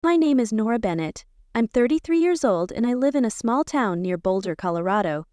My name is Nora Bennett. I'm 33 years old and I live in a small town near Boulder, Colorado.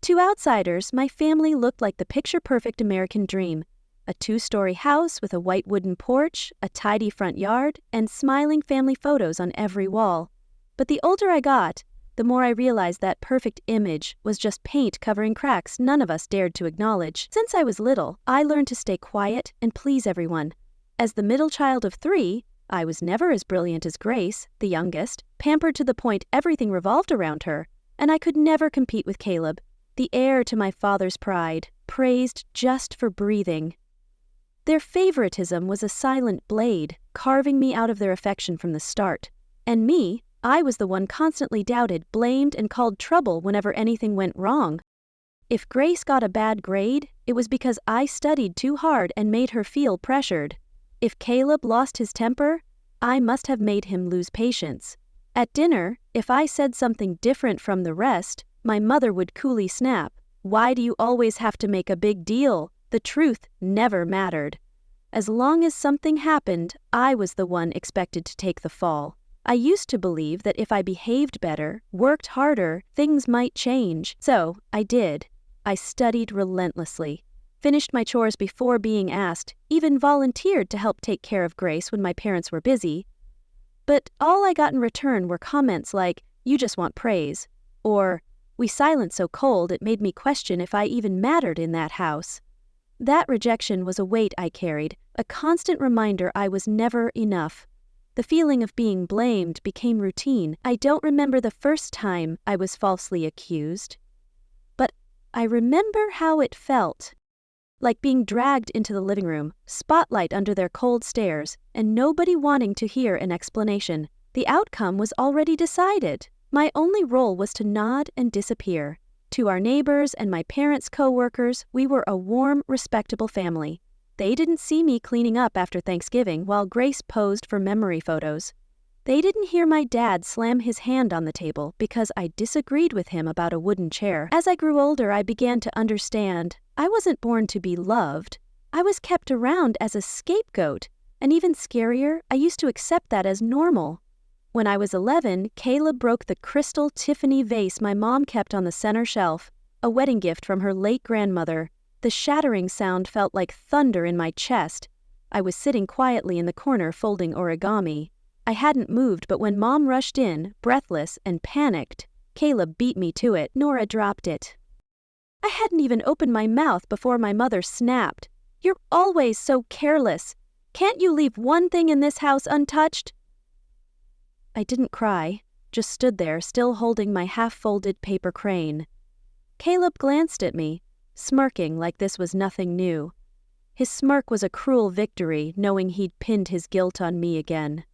To outsiders, my family looked like the picture-perfect American dream. A 2-story house with a white wooden porch, a tidy front yard, and smiling family photos on every wall. But the older I got, the more I realized that perfect image was just paint covering cracks none of us dared to acknowledge. Since I was little, I learned to stay quiet and please everyone. As the middle child of 3, I was never as brilliant as Grace, the youngest, pampered to the point everything revolved around her, and I could never compete with Caleb, the heir to my father's pride, praised just for breathing. Their favoritism was a silent blade, carving me out of their affection from the start. And me, I was the one constantly doubted, blamed, and called trouble whenever anything went wrong. If Grace got a bad grade, it was because I studied too hard and made her feel pressured. If Caleb lost his temper, I must have made him lose patience. At dinner, if I said something different from the rest, my mother would coolly snap, "Why do you always have to make a big deal? The truth never mattered." As long as something happened, I was the one expected to take the fall. I used to believe that if I behaved better, worked harder, things might change. So, I did. I studied relentlessly, finished my chores before being asked, even volunteered to help take care of Grace when my parents were busy. But all I got in return were comments like, "You just want praise," or, "We silent so cold it made me question if I even mattered in that house." That rejection was a weight I carried, a constant reminder I was never enough. The feeling of being blamed became routine. I don't remember the first time I was falsely accused, but I remember how it felt. Like being dragged into the living room, spotlight under their cold stares, and nobody wanting to hear an explanation. The outcome was already decided. My only role was to nod and disappear. To our neighbors and my parents' co-workers, we were a warm, respectable family. They didn't see me cleaning up after Thanksgiving while Grace posed for memory photos. They didn't hear my dad slam his hand on the table because I disagreed with him about a wooden chair. As I grew older, I began to understand I wasn't born to be loved. I was kept around as a scapegoat, and even scarier, I used to accept that as normal. When I was 11, Caleb broke the crystal Tiffany vase my mom kept on the center shelf, a wedding gift from her late grandmother. The shattering sound felt like thunder in my chest. I was sitting quietly in the corner folding origami. I hadn't moved, but when Mom rushed in, breathless and panicked, Caleb beat me to it. Nora dropped it. I hadn't even opened my mouth before my mother snapped. "You're always so careless. Can't you leave one thing in this house untouched?" I didn't cry, just stood there, still holding my half-folded paper crane. Caleb glanced at me, smirking like this was nothing new. His smirk was a cruel victory, knowing he'd pinned his guilt on me again.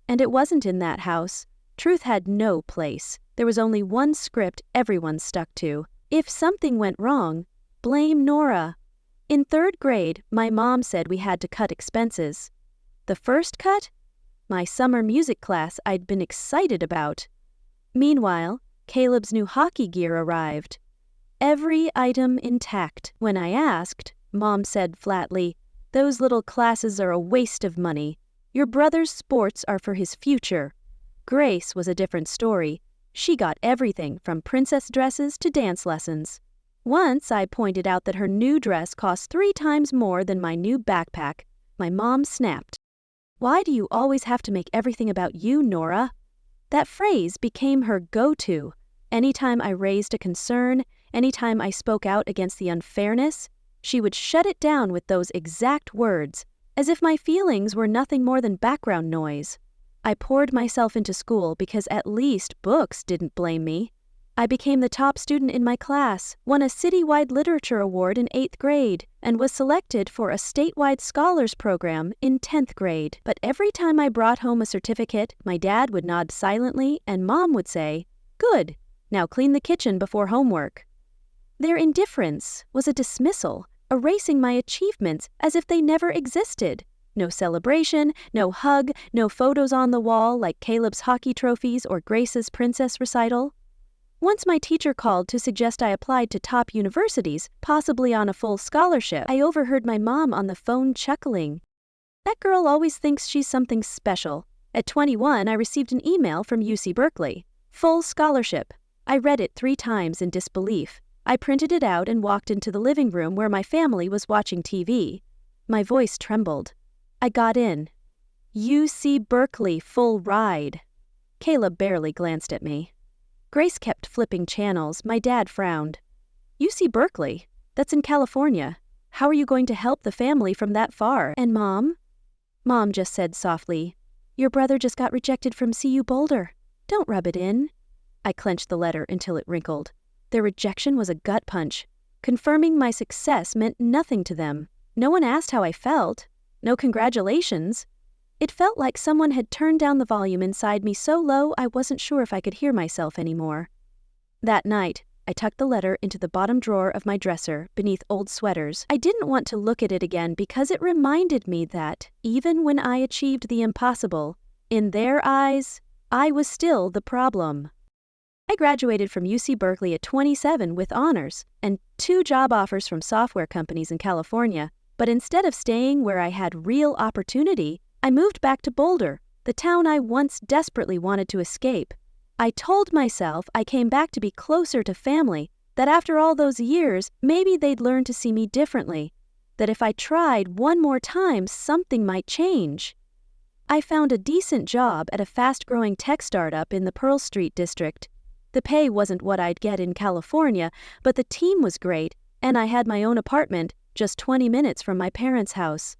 And it wasn't in that house. Truth had no place. There was only one script everyone stuck to. If something went wrong, blame Nora. In 3rd grade, my mom said we had to cut expenses. The first cut? My summer music class I'd been excited about. Meanwhile, Caleb's new hockey gear arrived. Every item intact. When I asked, Mom said flatly, "Those little classes are a waste of money. Your brother's sports are for his future." Grace was a different story. She got everything from princess dresses to dance lessons. Once I pointed out that her new dress cost 3 times more than my new backpack. My mom snapped. "Why do you always have to make everything about you, Nora?" That phrase became her go-to. Anytime I raised a concern, anytime I spoke out against the unfairness, she would shut it down with those exact words, as if my feelings were nothing more than background noise. I poured myself into school because at least books didn't blame me. I became the top student in my class, won a citywide literature award in 8th grade, and was selected for a statewide scholars program in 10th grade. But every time I brought home a certificate, my dad would nod silently and Mom would say, "Good, now clean the kitchen before homework." Their indifference was a dismissal, erasing my achievements as if they never existed. No celebration, no hug, no photos on the wall like Caleb's hockey trophies or Grace's princess recital. Once my teacher called to suggest I applied to top universities, possibly on a full scholarship. I overheard my mom on the phone chuckling. "That girl always thinks she's something special. At 21, I received an email from UC Berkeley. Full scholarship. I read it 3 times in disbelief. I printed it out and walked into the living room where my family was watching TV. My voice trembled. I got in. UC Berkeley full ride. Caleb barely glanced at me. Grace kept flipping channels. My dad frowned. UC Berkeley? That's in California. How are you going to help the family from that far? And Mom? Mom just said softly, "Your brother just got rejected from CU Boulder. Don't rub it in." I clenched the letter until it wrinkled. Their rejection was a gut punch. Confirming my success meant nothing to them. No one asked how I felt. No congratulations. It felt like someone had turned down the volume inside me so low I wasn't sure if I could hear myself anymore. That night, I tucked the letter into the bottom drawer of my dresser beneath old sweaters. I didn't want to look at it again because it reminded me that, even when I achieved the impossible, in their eyes, I was still the problem. I graduated from UC Berkeley at 27 with honors and 2 job offers from software companies in California, but instead of staying where I had real opportunity, I moved back to Boulder, the town I once desperately wanted to escape. I told myself I came back to be closer to family, that after all those years, maybe they'd learn to see me differently, that if I tried one more time, something might change. I found a decent job at a fast-growing tech startup in the Pearl Street district. The pay wasn't what I'd get in California, but the team was great, and I had my own apartment, just 20 minutes from my parents' house.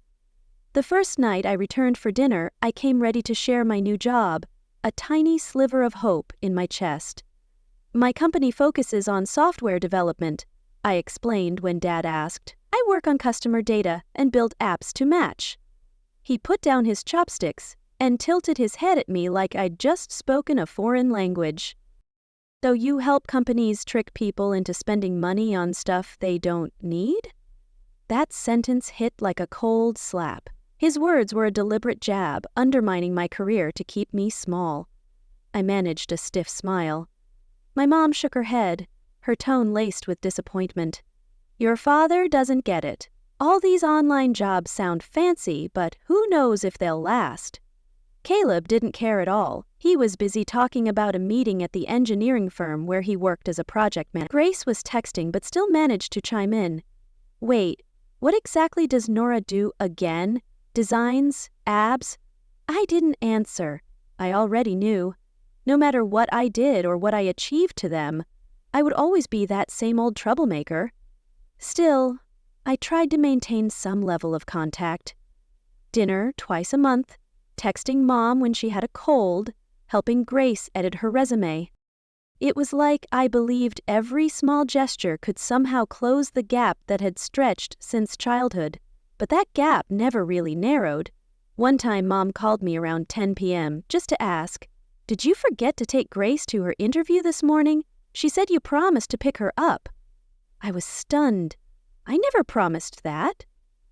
The first night I returned for dinner, I came ready to share my new job, a tiny sliver of hope in my chest. "My company focuses on software development," I explained when Dad asked. "I work on customer data and build apps to match." He put down his chopsticks and tilted his head at me like I'd just spoken a foreign language. "So you help companies trick people into spending money on stuff they don't need?" That sentence hit like a cold slap. His words were a deliberate jab, undermining my career to keep me small. I managed a stiff smile. My mom shook her head, her tone laced with disappointment. "Your father doesn't get it. All these online jobs sound fancy, but who knows if they'll last." Caleb didn't care at all. He was busy talking about a meeting at the engineering firm where he worked as a project manager. Grace was texting but still managed to chime in. "Wait, what exactly does Nora do again? Designs? Abs?" I didn't answer. I already knew. No matter what I did or what I achieved to them, I would always be that same old troublemaker. Still, I tried to maintain some level of contact. Dinner twice a month, texting Mom when she had a cold, helping Grace edit her resume. It was like I believed every small gesture could somehow close the gap that had stretched since childhood. But that gap never really narrowed. One time Mom called me around 10 p.m. just to ask, "Did you forget to take Grace to her interview this morning? She said you promised to pick her up." I was stunned. I never promised that.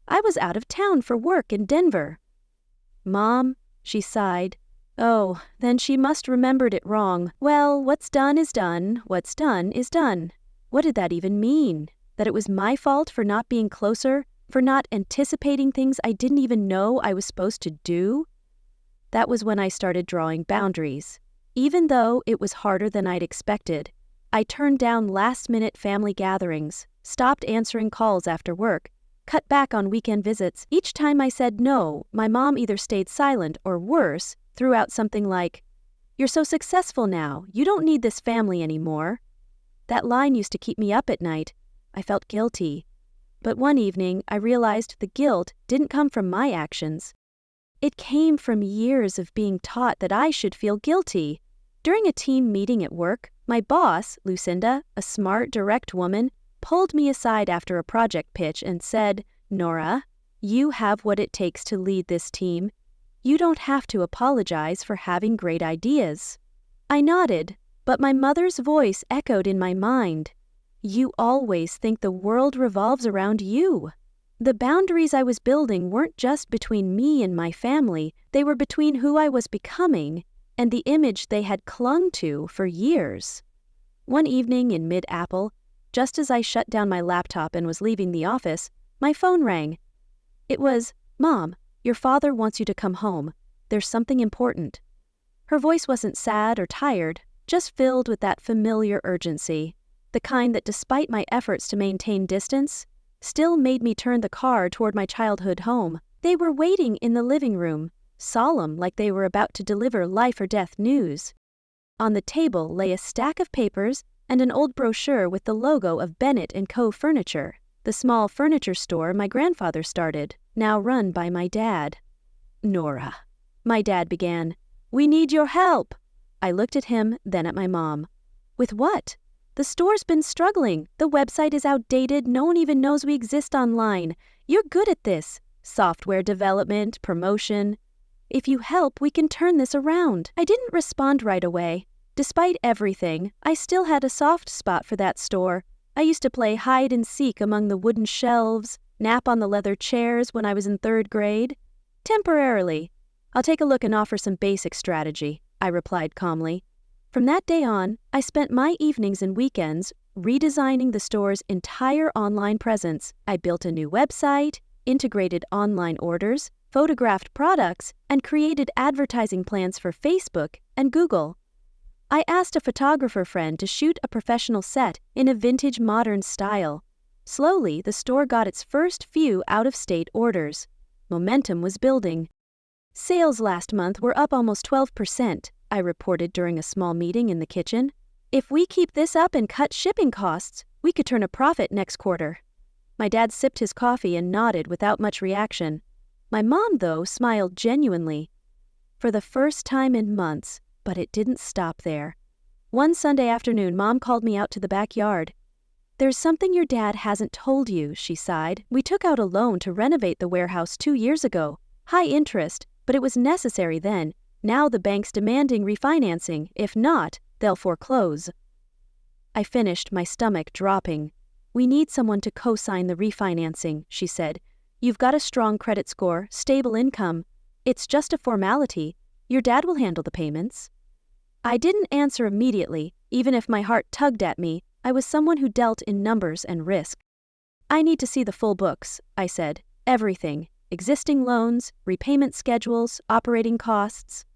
I was out of town for work in Denver. "Mom," she sighed. "Oh, then she must remembered it wrong. Well, what's done is done. What's done is done." What did that even mean? That it was my fault for not being closer? For not anticipating things I didn't even know I was supposed to do? That was when I started drawing boundaries. Even though it was harder than I'd expected, I turned down last-minute family gatherings, stopped answering calls after work, cut back on weekend visits. Each time I said no, my mom either stayed silent or worse, threw out something like, "You're so successful now, you don't need this family anymore." That line used to keep me up at night. I felt guilty. But one evening, I realized the guilt didn't come from my actions. It came from years of being taught that I should feel guilty. During a team meeting at work, my boss, Lucinda, a smart, direct woman, pulled me aside after a project pitch and said, "Nora, you have what it takes to lead this team. You don't have to apologize for having great ideas." I nodded, but my mother's voice echoed in my mind. "You always think the world revolves around you." The boundaries I was building weren't just between me and my family, they were between who I was becoming and the image they had clung to for years. One evening in mid-Apple, just as I shut down my laptop and was leaving the office, my phone rang. It was, "Mom, your father wants you to come home. there's something important." Her voice wasn't sad or tired, just filled with that familiar urgency, the kind that, despite my efforts to maintain distance, still made me turn the car toward my childhood home. They were waiting in the living room, solemn like they were about to deliver life or death news. On the table lay a stack of papers and an old brochure with the logo of Bennett & Co. Furniture, the small furniture store my grandfather started, now run by my dad. "Nora," my dad began, "we need your help." I looked at him, then at my mom. "With what?" "The store's been struggling. The website is outdated. No one even knows we exist online. You're good at this. Software development, promotion. If you help, we can turn this around." I didn't respond right away. Despite everything, I still had a soft spot for that store. I used to play hide and seek among the wooden shelves, nap on the leather chairs when I was in 3rd grade. "Temporarily. I'll take a look and offer some basic strategy," I replied calmly. From that day on, I spent my evenings and weekends redesigning the store's entire online presence. I built a new website, integrated online orders, photographed products, and created advertising plans for Facebook and Google. I asked a photographer friend to shoot a professional set in a vintage modern style. Slowly, the store got its first few out-of-state orders. Momentum was building. "Sales last month were up almost 12%, I reported during a small meeting in the kitchen. "If we keep this up and cut shipping costs, we could turn a profit next quarter." My dad sipped his coffee and nodded without much reaction. My mom, though, smiled genuinely. For the first time in months, but it didn't stop there. One Sunday afternoon, Mom called me out to the backyard. "There's something your dad hasn't told you," she sighed. "We took out a loan to renovate the warehouse 2 years ago. High interest, but it was necessary then. Now the bank's demanding refinancing. If not, they'll foreclose." I finished, my stomach dropping. "We need someone to co-sign the refinancing," she said. "You've got a strong credit score, stable income. It's just a formality. Your dad will handle the payments." I didn't answer immediately. Even if my heart tugged at me, I was someone who dealt in numbers and risk. "I need to see the full books," I said. "Everything. Existing loans, repayment schedules, operating costs."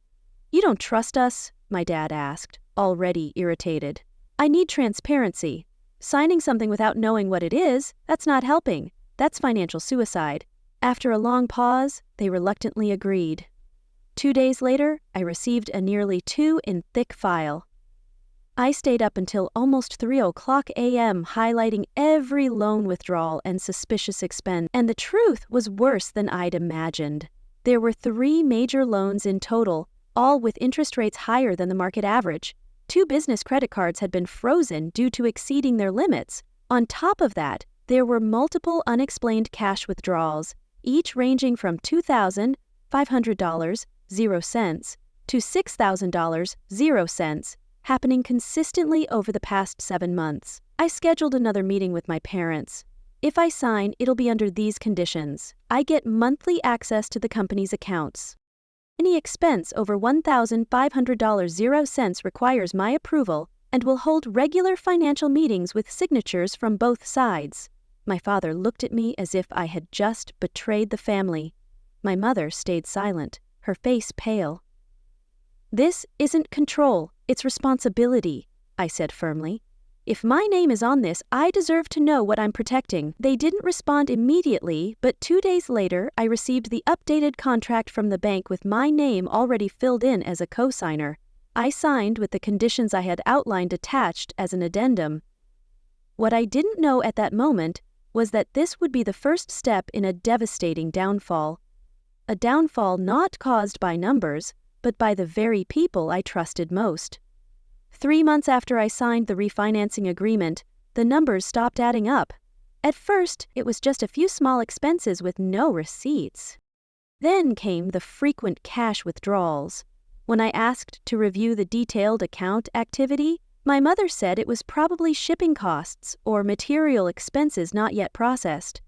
"You don't trust us?" my dad asked, already irritated. "I need transparency. Signing something without knowing what it is, that's not helping. That's financial suicide." After a long pause, they reluctantly agreed. 2 days later, I received a nearly 2-inch file. I stayed up until almost 3:00 a.m. highlighting every loan withdrawal and suspicious expense, and the truth was worse than I'd imagined. There were 3 major loans in total, all with interest rates higher than the market average. 2 business credit cards had been frozen due to exceeding their limits. On top of that, there were multiple unexplained cash withdrawals, each ranging from $2,500, 0 cents, to $6,000, 0 cents, happening consistently over the past 7 months. I scheduled another meeting with my parents. "If I sign, it'll be under these conditions. I get monthly access to the company's accounts. Any expense over $1,500, 0 cents requires my approval and will hold regular financial meetings with signatures from both sides." My father looked at me as if I had just betrayed the family. My mother stayed silent, her face pale. "This isn't control, it's responsibility," I said firmly. "If my name is on this, I deserve to know what I'm protecting." They didn't respond immediately, but 2 days later, I received the updated contract from the bank with my name already filled in as a co-signer. I signed with the conditions I had outlined attached as an addendum. What I didn't know at that moment was that this would be the first step in a devastating downfall. A downfall not caused by numbers, but by the very people I trusted most. 3 months after I signed the refinancing agreement, the numbers stopped adding up. At first, it was just a few small expenses with no receipts. Then came the frequent cash withdrawals. When I asked to review the detailed account activity, my mother said it was probably shipping costs or material expenses not yet processed.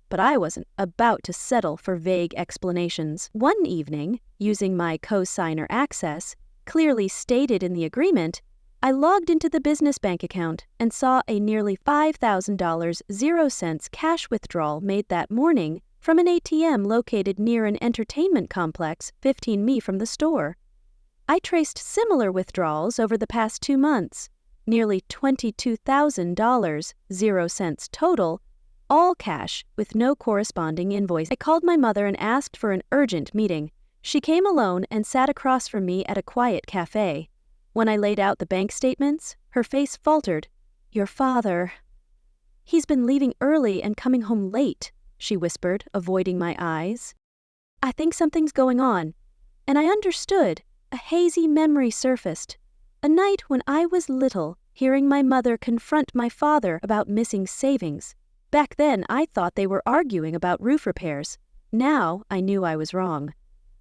But I wasn't about to settle for vague explanations. One evening, using my co-signer access, clearly stated in the agreement, I logged into the business bank account and saw a nearly $5,000, 0 cents cash withdrawal made that morning from an ATM located near an entertainment complex 15 mi from the store. I traced similar withdrawals over the past 2 months, nearly $22,000, 0 cents total, all cash with no corresponding invoice. I called my mother and asked for an urgent meeting. She came alone and sat across from me at a quiet cafe. When I laid out the bank statements, her face faltered. "Your father. He's been leaving early and coming home late," she whispered, avoiding my eyes. "I think something's going on." And I understood. A hazy memory surfaced. A night when I was little, hearing my mother confront my father about missing savings. Back then, I thought they were arguing about roof repairs. Now, I knew I was wrong.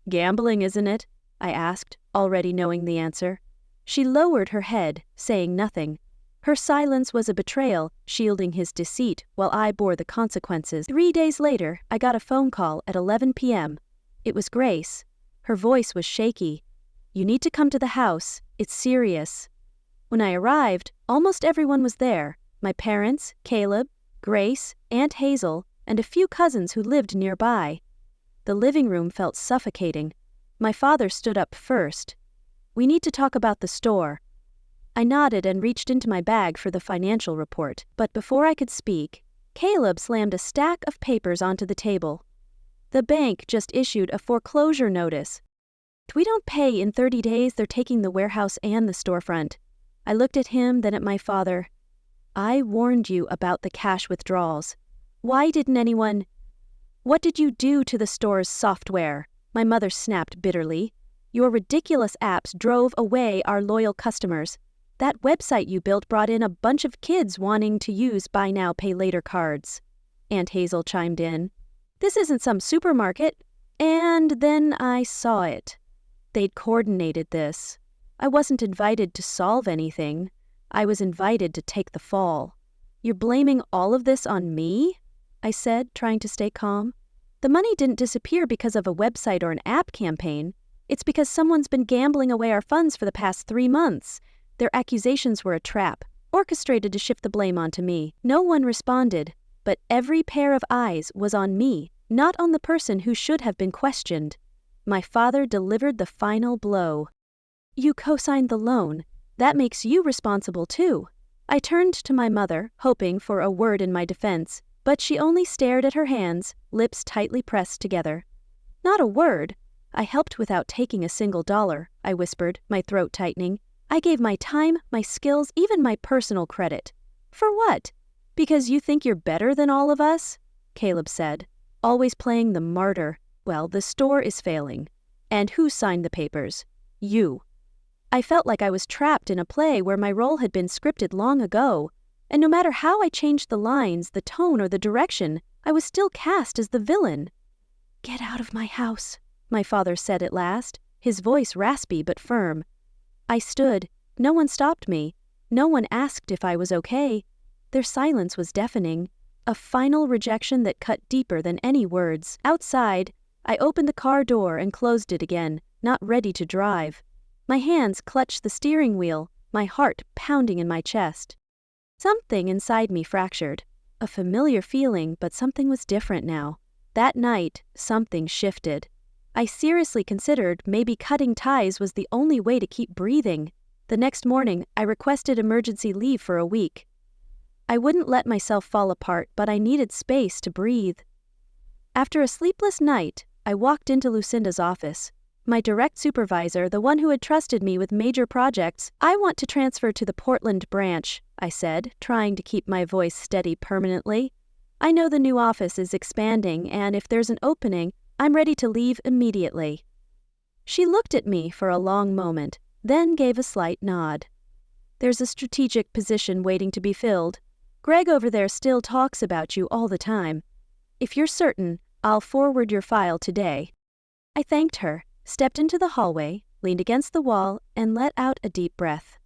"Gambling, isn't it?" I asked, already knowing the answer. She lowered her head, saying nothing. Her silence was a betrayal, shielding his deceit while I bore the consequences. 3 days later, I got a phone call at 11 p.m. It was Grace. Her voice was shaky. "You need to come to the house. It's serious." When I arrived, almost everyone was there. My parents, Caleb, Grace, Aunt Hazel, and a few cousins who lived nearby. The living room felt suffocating. My father stood up first. "We need to talk about the store." I nodded and reached into my bag for the financial report, but before I could speak, Caleb slammed a stack of papers onto the table. "The bank just issued a foreclosure notice. If we don't pay in 30 days, they're taking the warehouse and the storefront." I looked at him, then at my father. "I warned you about the cash withdrawals. Why didn't anyone—" "What did you do to the store's software?" My mother snapped bitterly. "Your ridiculous apps drove away our loyal customers. That website you built brought in a bunch of kids wanting to use buy now, pay later cards." Aunt Hazel chimed in. "This isn't some supermarket." And then I saw it. They'd coordinated this. I wasn't invited to solve anything. I was invited to take the fall. "You're blaming all of this on me?" I said, trying to stay calm. "The money didn't disappear because of a website or an app campaign. It's because someone's been gambling away our funds for the past 3 months. Their accusations were a trap, orchestrated to shift the blame onto me." No one responded, but every pair of eyes was on me, not on the person who should have been questioned. My father delivered the final blow. "You co-signed the loan. That makes you responsible too." I turned to my mother, hoping for a word in my defense, but she only stared at her hands, lips tightly pressed together. "Not a word. I helped without taking a single dollar," I whispered, my throat tightening. "I gave my time, my skills, even my personal credit." "For what? Because you think you're better than all of us?" Caleb said, always playing the martyr. "Well, the store is failing. And who signed the papers? You." I felt like I was trapped in a play where my role had been scripted long ago, and no matter how I changed the lines, the tone, or the direction, I was still cast as the villain. "Get out of my house," my father said at last, his voice raspy but firm. I stood. No one stopped me. No one asked if I was okay. Their silence was deafening, a final rejection that cut deeper than any words. Outside, I opened the car door and closed it again, not ready to drive. My hands clutched the steering wheel, my heart pounding in my chest. Something inside me fractured. A familiar feeling, but something was different now. That night, something shifted. I seriously considered maybe cutting ties was the only way to keep breathing. The next morning, I requested emergency leave for a week. I wouldn't let myself fall apart, but I needed space to breathe. After a sleepless night, I walked into Lucinda's office. My direct supervisor, the one who had trusted me with major projects. "I want to transfer to the Portland branch," I said, trying to keep my voice steady permanently. "I know the new office is expanding, and if there's an opening, I'm ready to leave immediately." She looked at me for a long moment, then gave a slight nod. "There's a strategic position waiting to be filled. Greg over there still talks about you all the time. If you're certain, I'll forward your file today." I thanked her, stepped into the hallway, leaned against the wall, and let out a deep breath.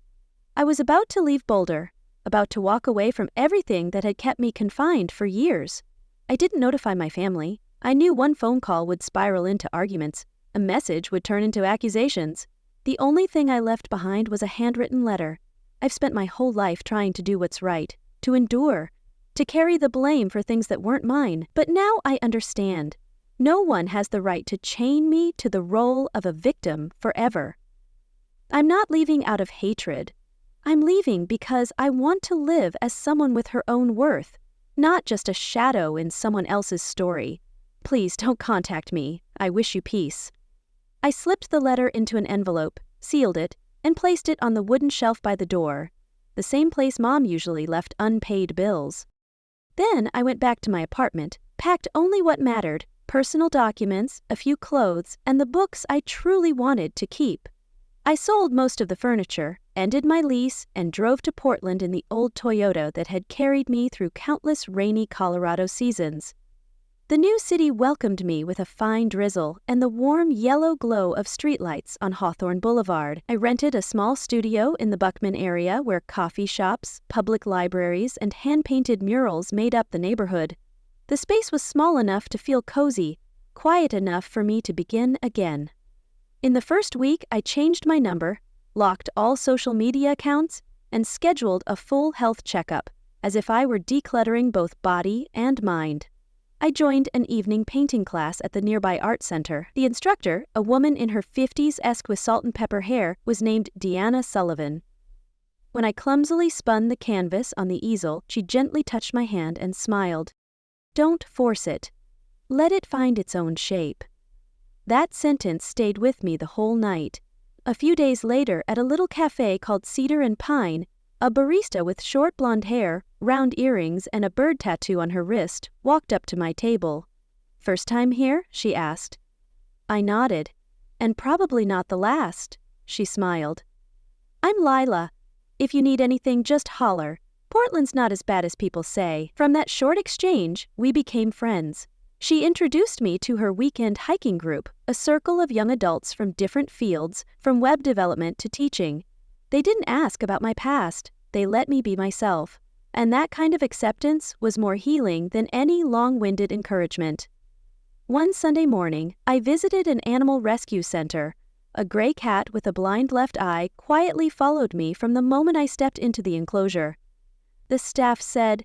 I was about to leave Boulder, about to walk away from everything that had kept me confined for years. I didn't notify my family. I knew one phone call would spiral into arguments. A message would turn into accusations. The only thing I left behind was a handwritten letter. I've spent my whole life trying to do what's right, to endure. to carry the blame for things that weren't mine. But now I understand. No one has the right to chain me to the role of a victim forever. I'm not leaving out of hatred. I'm leaving because I want to live as someone with her own worth, not just a shadow in someone else's story. Please don't contact me. I wish you peace. I slipped the letter into an envelope, sealed it, and placed it on the wooden shelf by the door, the same place Mom usually left unpaid bills. Then I went back to my apartment, packed only what mattered, personal documents, a few clothes, and the books I truly wanted to keep. I sold most of the furniture, ended my lease, and drove to Portland in the old Toyota that had carried me through countless rainy Colorado seasons. The new city welcomed me with a fine drizzle and the warm yellow glow of streetlights on Hawthorne Boulevard. I rented a small studio in the Buckman area where coffee shops, public libraries, and hand-painted murals made up the neighborhood. The space was small enough to feel cozy, quiet enough for me to begin again. In the first week, I changed my number, locked all social media accounts, and scheduled a full health checkup, as if I were decluttering both body and mind. I joined an evening painting class at the nearby art center. The instructor, a woman in her 50s-esque with salt and pepper hair, was named Deanna Sullivan. When I clumsily spun the canvas on the easel, she gently touched my hand and smiled. "Don't force it. Let it find its own shape." That sentence stayed with me the whole night. A few days later, at a little cafe called Cedar and Pine, a barista with short blonde hair, round earrings, and a bird tattoo on her wrist walked up to my table. "First time here?" she asked. I nodded. "And probably not the last," she smiled. "I'm Lila. If you need anything, just holler. Portland's not as bad as people say." From that short exchange, we became friends. She introduced me to her weekend hiking group, a circle of young adults from different fields, from web development to teaching. They didn't ask about my past. They let me be myself. And that kind of acceptance was more healing than any long-winded encouragement. One Sunday morning, I visited an animal rescue center. A gray cat with a blind left eye quietly followed me from the moment I stepped into the enclosure. The staff said,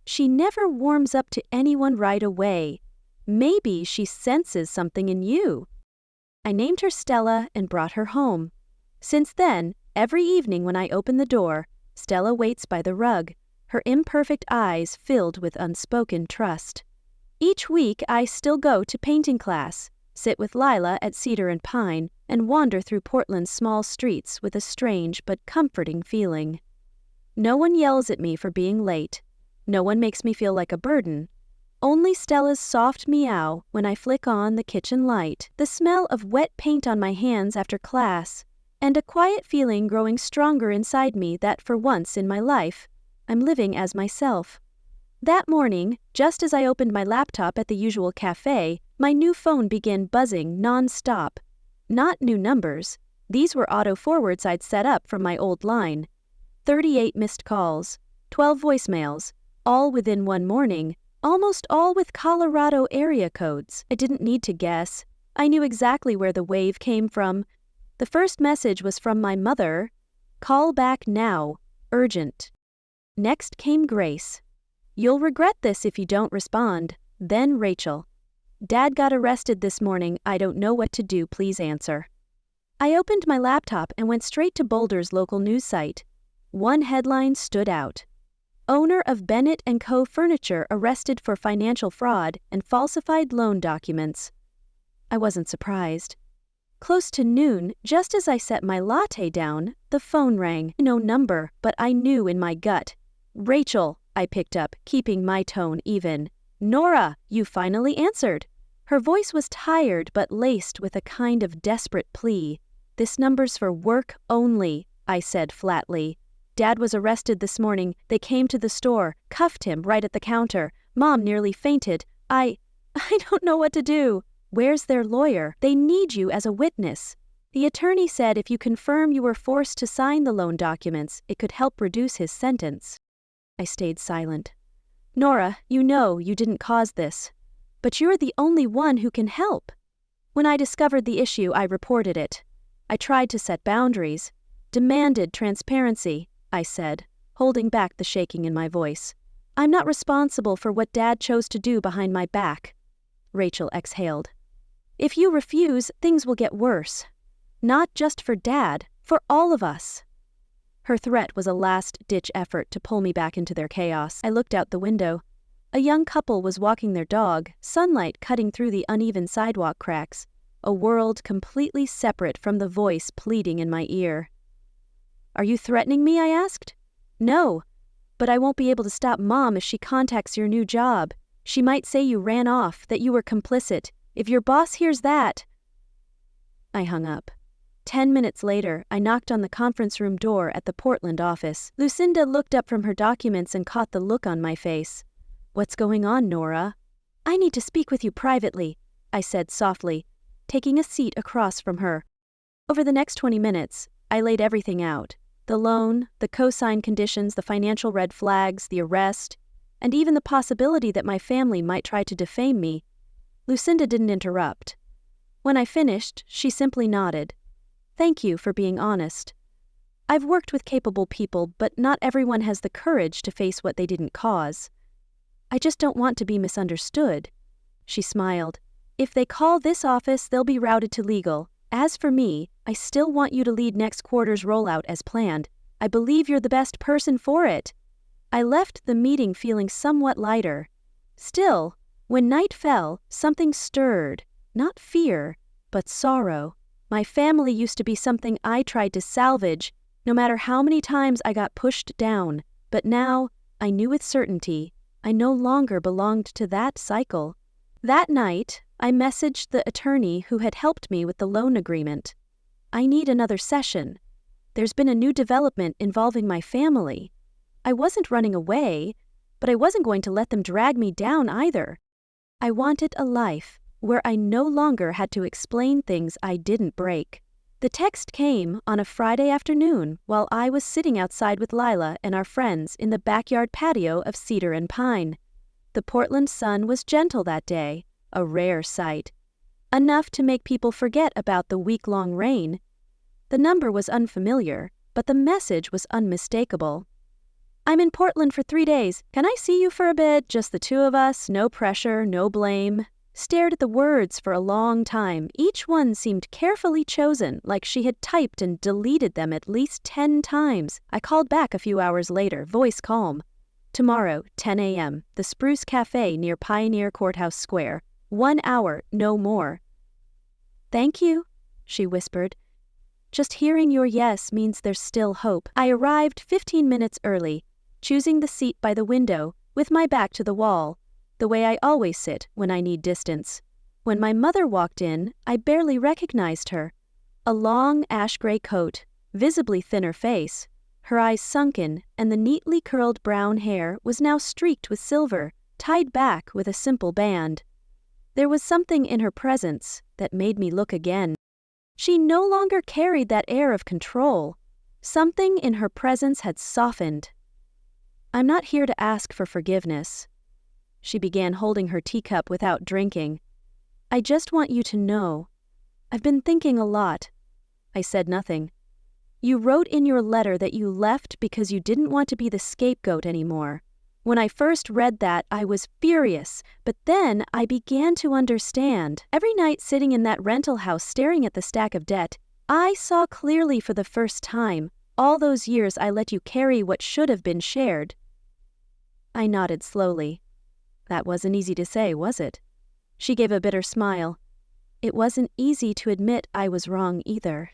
"She never warms up to anyone right away. Maybe she senses something in you." I named her Stella and brought her home. Since then, every evening when I open the door, Stella waits by the rug, her imperfect eyes filled with unspoken trust. Each week I still go to painting class, sit with Lila at Cedar and Pine, and wander through Portland's small streets with a strange but comforting feeling. No one yells at me for being late. No one makes me feel like a burden. Only Stella's soft meow when I flick on the kitchen light, the smell of wet paint on my hands after class, and a quiet feeling growing stronger inside me that for once in my life, I'm living as myself. That morning, just as I opened my laptop at the usual cafe, my new phone began buzzing non-stop. Not new numbers. These were auto-forwards I'd set up from my old line. 38 missed calls, 12 voicemails, all within one morning, almost all with Colorado area codes. I didn't need to guess. I knew exactly where the wave came from. The first message was from my mother. "Call back now. Urgent." Next came Grace. "You'll regret this if you don't respond." Then Rachel. "Dad got arrested this morning. I don't know what to do. Please answer." I opened my laptop and went straight to Boulder's local news site. One headline stood out. "Owner of Bennett & Co. Furniture arrested for financial fraud and falsified loan documents." I wasn't surprised. Close to noon, just as I set my latte down, the phone rang. No number, but I knew in my gut. "Rachel," I picked up, keeping my tone even. "Nora, you finally answered." Her voice was tired but laced with a kind of desperate plea. "This number's for work only," I said flatly. "Dad was arrested this morning. They came to the store, cuffed him right at the counter. Mom nearly fainted. I don't know what to do." "Where's their lawyer? They need you as a witness." The attorney said if you confirm you were forced to sign the loan documents, it could help reduce his sentence. I stayed silent. "Nora, you know you didn't cause this. But you're the only one who can help." When I discovered the issue, I reported it. I tried to set boundaries, demanded transparency, I said, holding back the shaking in my voice. I'm not responsible for what Dad chose to do behind my back. Rachel exhaled. If you refuse, things will get worse. Not just for Dad, for all of us. Her threat was a last-ditch effort to pull me back into their chaos. I looked out the window. A young couple was walking their dog, sunlight cutting through the uneven sidewalk cracks, a world completely separate from the voice pleading in my ear. Are you threatening me? I asked. No, but I won't be able to stop Mom if she contacts your new job. She might say you ran off, that you were complicit. If your boss hears that... I hung up. 10 minutes later, I knocked on the conference room door at the Portland office. Lucinda looked up from her documents and caught the look on my face. What's going on, Nora? I need to speak with you privately, I said softly, taking a seat across from her. Over the next 20 minutes, I laid everything out. The loan, the co-sign conditions, the financial red flags, the arrest, and even the possibility that my family might try to defame me. Lucinda didn't interrupt. When I finished, she simply nodded. Thank you for being honest. I've worked with capable people, but not everyone has the courage to face what they didn't cause. I just don't want to be misunderstood. She smiled. If they call this office, they'll be routed to legal. As for me, I still want you to lead next quarter's rollout as planned. I believe you're the best person for it. I left the meeting feeling somewhat lighter. Still, when night fell, something stirred. Not fear, but sorrow. My family used to be something I tried to salvage, no matter how many times I got pushed down. But now, I knew with certainty, I no longer belonged to that cycle. That night, I messaged the attorney who had helped me with the loan agreement. I need another session. There's been a new development involving my family. I wasn't running away, but I wasn't going to let them drag me down either. I wanted a life where I no longer had to explain things I didn't break. The text came on a Friday afternoon while I was sitting outside with Lila and our friends in the backyard patio of cedar and pine. The Portland sun was gentle that day, a rare sight. Enough to make people forget about the week-long rain. The number was unfamiliar, but the message was unmistakable. I'm in Portland for 3 days. Can I see you for a bit? Just the two of us, no pressure, no blame. Stared at the words for a long time. Each one seemed carefully chosen, like she had typed and deleted them at least 10 times. I called back a few hours later, voice calm. Tomorrow, 10 a.m., the Spruce Cafe near Pioneer Courthouse Square. 1 hour, no more. Thank you, she whispered. Just hearing your yes means there's still hope. I arrived 15 minutes early, choosing the seat by the window, with my back to the wall, the way I always sit when I need distance. When my mother walked in, I barely recognized her. A long ash-gray coat, visibly thinner face, her eyes sunken, and the neatly curled brown hair was now streaked with silver, tied back with a simple band. There was something in her presence that made me look again. She no longer carried that air of control. Something in her presence had softened. I'm not here to ask for forgiveness. She began holding her teacup without drinking. I just want you to know. I've been thinking a lot. I said nothing. You wrote in your letter that you left because you didn't want to be the scapegoat anymore. When I first read that, I was furious, but then I began to understand. Every night sitting in that rental house staring at the stack of debt, I saw clearly for the first time. All those years I let you carry what should have been shared. I nodded slowly. That wasn't easy to say, was it? She gave a bitter smile. It wasn't easy to admit I was wrong either.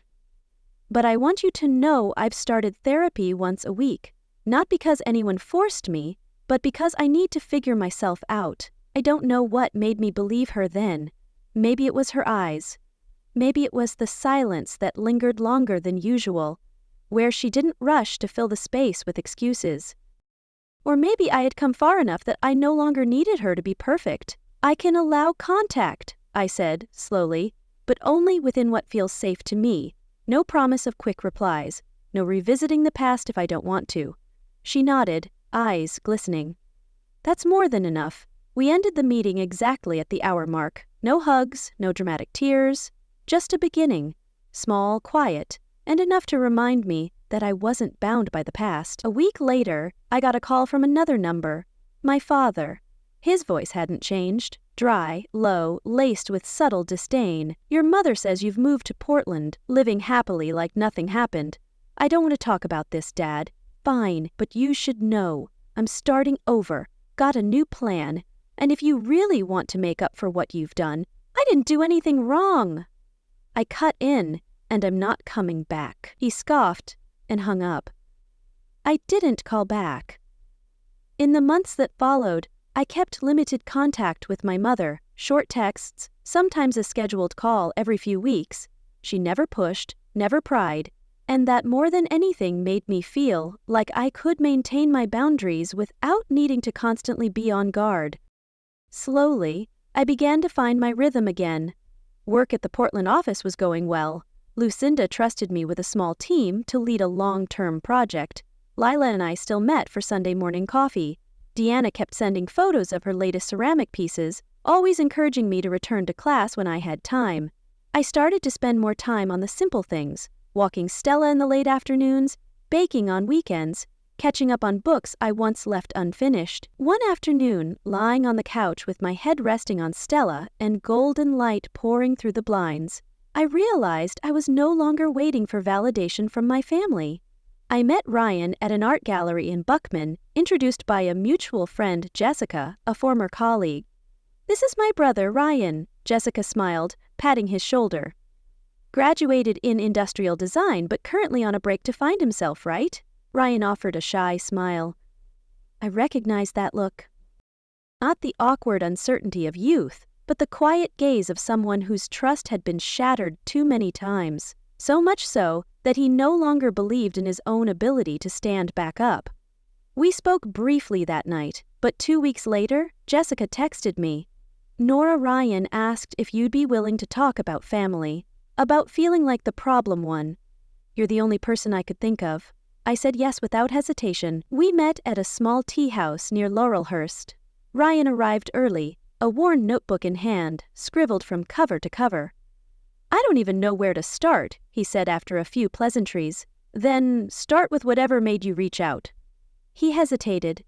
But I want you to know I've started therapy once a week, not because anyone forced me, but because I need to figure myself out. I don't know what made me believe her then. Maybe it was her eyes. Maybe it was the silence that lingered longer than usual, where she didn't rush to fill the space with excuses. Or maybe I had come far enough that I no longer needed her to be perfect. I can allow contact, I said, slowly, but only within what feels safe to me. No promise of quick replies. No revisiting the past if I don't want to. She nodded, eyes glistening. That's more than enough. We ended the meeting exactly at the hour mark. No hugs, no dramatic tears. Just a beginning. Small, quiet, and enough to remind me that I wasn't bound by the past. A week later, I got a call from another number. My father. His voice hadn't changed. Dry, low, laced with subtle disdain. Your mother says you've moved to Portland, living happily like nothing happened. I don't want to talk about this, Dad. Fine, but you should know. I'm starting over. Got a new plan. And if you really want to make up for what you've done, I didn't do anything wrong. I cut in, and I'm not coming back. He scoffed and hung up. I didn't call back. In the months that followed, I kept limited contact with my mother, short texts, sometimes a scheduled call every few weeks. She never pushed, never pried, and that more than anything made me feel like I could maintain my boundaries without needing to constantly be on guard. Slowly, I began to find my rhythm again. Work at the Portland office was going well. Lucinda trusted me with a small team to lead a long-term project. Lila and I still met for Sunday morning coffee. Deanna kept sending photos of her latest ceramic pieces, always encouraging me to return to class when I had time. I started to spend more time on the simple things, walking Stella in the late afternoons, baking on weekends, catching up on books I once left unfinished. One afternoon, lying on the couch with my head resting on Stella and golden light pouring through the blinds, I realized I was no longer waiting for validation from my family. I met Ryan at an art gallery in Buckman, introduced by a mutual friend, Jessica, a former colleague. "This is my brother, Ryan," Jessica smiled, patting his shoulder. "Graduated in industrial design, but currently on a break to find himself, right?" Ryan offered a shy smile. I recognized that look. Not the awkward uncertainty of youth, but the quiet gaze of someone whose trust had been shattered too many times. So much so that he no longer believed in his own ability to stand back up. We spoke briefly that night, but 2 weeks later, Jessica texted me. "Nora Ryan asked if you'd be willing to talk about family, about feeling like the problem one. You're the only person I could think of." I said yes without hesitation. We met at a small tea house near Laurelhurst. Ryan arrived early, a worn notebook in hand, scribbled from cover to cover. "I don't even know where to start," he said after a few pleasantries. "Then start with whatever made you reach out." He hesitated,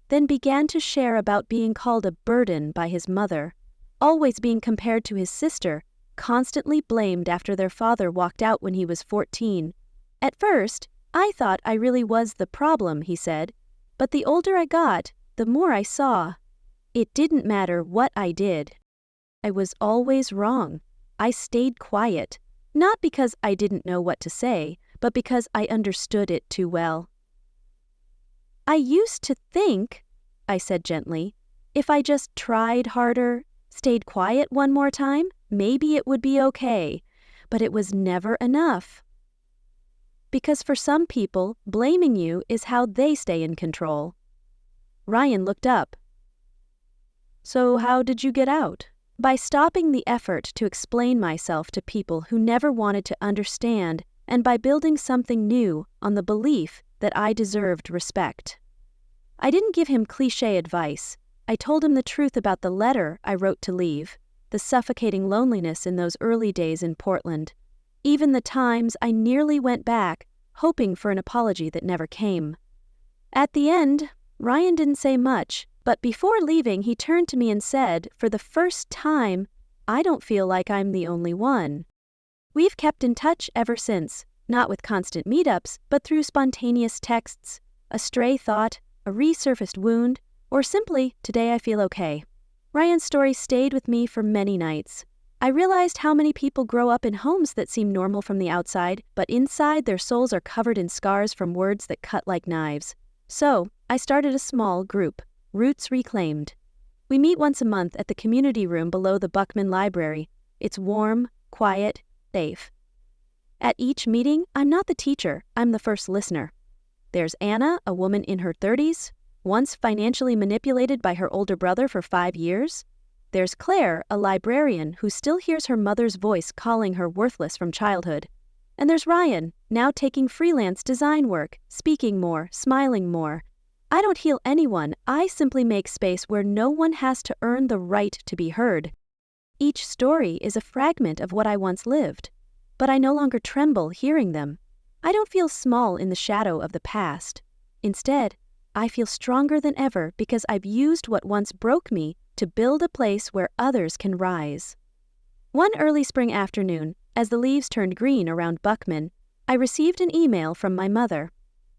then began to share about being called a burden by his mother, always being compared to his sister, constantly blamed after their father walked out when he was 14. "At first, I thought I really was the problem," he said, "but the older I got, the more I saw. It didn't matter what I did. I was always wrong. I stayed quiet, not because I didn't know what to say, but because I understood it too well." "I used to think," I said gently, "if I just tried harder, stayed quiet one more time, maybe it would be okay, but it was never enough. Because for some people, blaming you is how they stay in control." Ryan looked up. "So how did you get out?" "By stopping the effort to explain myself to people who never wanted to understand, and by building something new on the belief that I deserved respect." I didn't give him cliché advice. I told him the truth about the letter I wrote to leave, the suffocating loneliness in those early days in Portland, even the times I nearly went back, hoping for an apology that never came. At the end, Ryan didn't say much, but before leaving he turned to me and said, for the first time, "I don't feel like I'm the only one." We've kept in touch ever since, not with constant meetups, but through spontaneous texts, a stray thought, a resurfaced wound, or simply, "Today I feel okay." Ryan's story stayed with me for many nights. I realized how many people grow up in homes that seem normal from the outside, but inside their souls are covered in scars from words that cut like knives. So, I started a small group, Roots Reclaimed. We meet once a month at the community room below the Buckman Library. It's warm, quiet, safe. At each meeting, I'm not the teacher, I'm the first listener. There's Anna, a woman in her 30s, once financially manipulated by her older brother for 5 years. There's Claire, a librarian who still hears her mother's voice calling her worthless from childhood. And there's Ryan, now taking freelance design work, speaking more, smiling more. I don't heal anyone, I simply make space where no one has to earn the right to be heard. Each story is a fragment of what I once lived, but I no longer tremble hearing them. I don't feel small in the shadow of the past. Instead, I feel stronger than ever because I've used what once broke me to build a place where others can rise. One early spring afternoon, as the leaves turned green around Buckman, I received an email from my mother.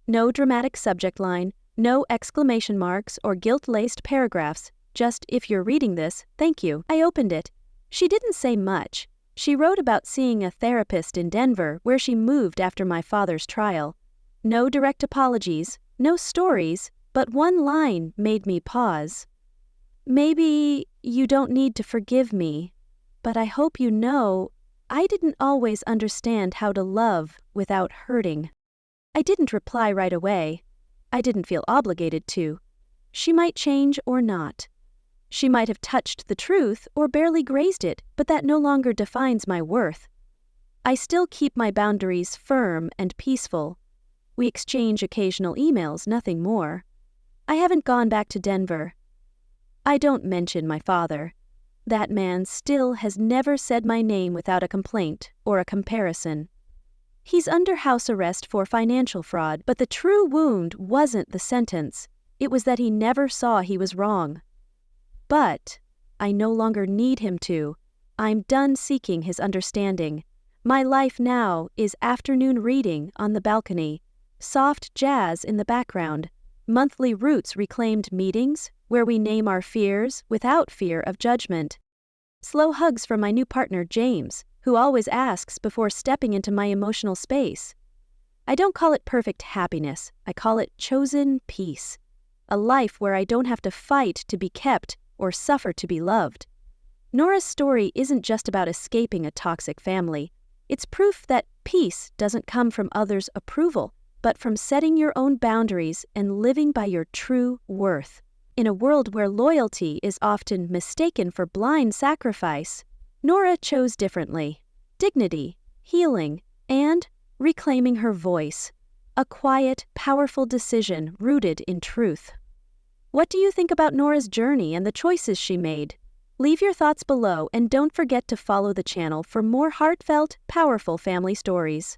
No dramatic subject line, no exclamation marks or guilt-laced paragraphs, just, "If you're reading this, thank you." I opened it. She didn't say much. She wrote about seeing a therapist in Denver where she moved after my father's trial. No direct apologies, no stories, but one line made me pause. "Maybe you don't need to forgive me, but I hope you know I didn't always understand how to love without hurting." I didn't reply right away. I didn't feel obligated to. She might change or not. She might have touched the truth or barely grazed it, but that no longer defines my worth. I still keep my boundaries firm and peaceful. We exchange occasional emails, nothing more. I haven't gone back to Denver. I don't mention my father. That man still has never said my name without a complaint or a comparison. He's under house arrest for financial fraud, but the true wound wasn't the sentence. It was that he never saw he was wrong. But I no longer need him to. I'm done seeking his understanding. My life now is afternoon reading on the balcony, soft jazz in the background, monthly Roots reclaimed meetings where we name our fears without fear of judgment. Slow hugs from my new partner, James, who always asks before stepping into my emotional space. I don't call it perfect happiness, I call it chosen peace. A life where I don't have to fight to be kept or suffer to be loved. Nora's story isn't just about escaping a toxic family. It's proof that peace doesn't come from others' approval, but from setting your own boundaries and living by your true worth. In a world where loyalty is often mistaken for blind sacrifice, Nora chose differently. Dignity, healing, and reclaiming her voice. A quiet, powerful decision rooted in truth. What do you think about Nora's journey and the choices she made? Leave your thoughts below and don't forget to follow the channel for more heartfelt, powerful family stories.